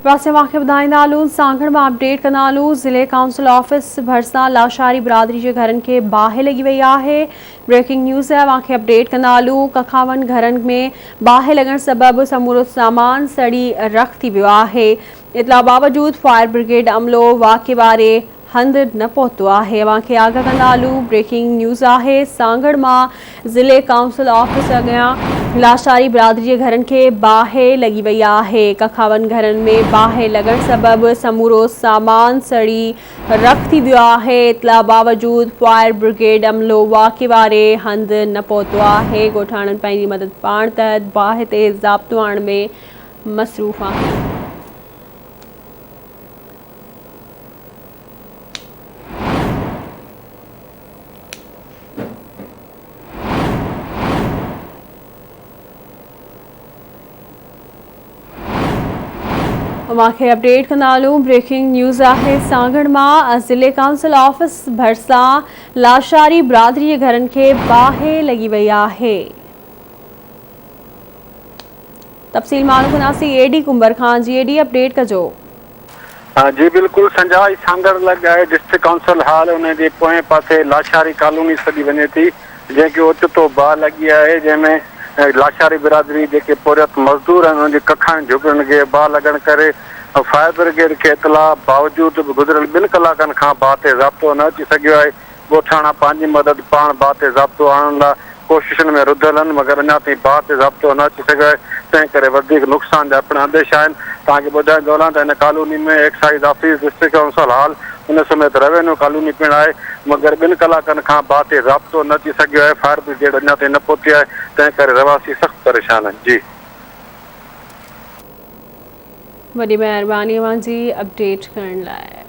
पासे वाक़े ॿुधाईंदालूं सांगड़ में अपडेट कंदालूं। ज़िले काउंसिल ऑफिस भरिसां लाशारी बिरादरी के घरनि के बाहि लगी वही है। ब्रेकिंग न्यूज़ है, वाक़े अपडेट कंदालूं। कखावन घरनि में बाहि लगण सबबि समूरो सामान सड़ी रख थी वियो है। इतला बावजूद फायर ब्रिगेड अमलो वाक़े वारे हंध न पहुतो है। वाक़े आगाह कंदालूं। ब्रेकिंग न्यूज़ है, सांगड़ में ज़िले काउंसिल ऑफिस अॻियां लाशारी बिरादरी के घरनि के बाहि लगी वही है। कखावन घरनि में बाहि लगण सबबि समूरो सामान सड़ी रख थी वियो है। इतला बावजूद फायर ब्रिगेड अमलो वाक़े वारे हंध न पहुतो है। ॻोठाणनि पंहिंजी मदद पाण तहत बाहि ते ज़ाब्तो आणण में मसरूफ़ आहिनि। वाक़े अपडेट कंदालूं। ब्रेकिंग न्यूज़ है, सांगड़ में ज़िले काउंसिल ऑफिस भरिसां लाशारी बिरादरी के घरनि के बाहि लगी वही है। तफ़सील मालूम कंदासीं एडी कुंबर खान जी। एडी अपडेट कजो। जी बिल्कुल संजा सांगड़ लॻ आहे डिस्ट्रिक्ट काउंसिल हाल उन जे पोएं पासे लाशारी कॉलोनी सॾी वञे थी, जंहिंखे ओचितो बाहि लॻी आहे, जंहिंमें लाशारी बिरादरी जेके पोरियत मज़दूर आहिनि उनजे कखान झुगड़नि खे बाहि लॻण करे फायर ब्रिगेड के इतला बावजूद गुज़िरियल 2 कलाकनि खां बाहि ते ज़ाब्तो न अची सघियो आहे। ॻोठाणा पंहिंजी मदद पाण बाहि ते ज़ाब्तो आणण लाइ कोशिशुनि में रुधल आहिनि, मगर अञा ताईं बाहि ते ज़ाब्तो न अची सघियो आहे। तंहिं करे वधीक नुक़सान जा पिण अंदेश आहिनि। तव्हांखे ॿुधाईंदो हलां त हिन कॉलोनी में एक्साइज ऑफिस, डिस्ट्रिक्ट काउंसिल हाल, उन समेत रेवेन्यू कॉलोनी पिण आहे, मगर 2 कलाकनि खां बाहि ते ज़ाब्तो न अची सघियो आहे। फायर ब्रिगेड अञा ताईं न पहुती आहे, तंहिं करे रवासी सख़्तु परेशान आहिनि। जी वॾी महिरबानी जी अपडेट करण लाइ।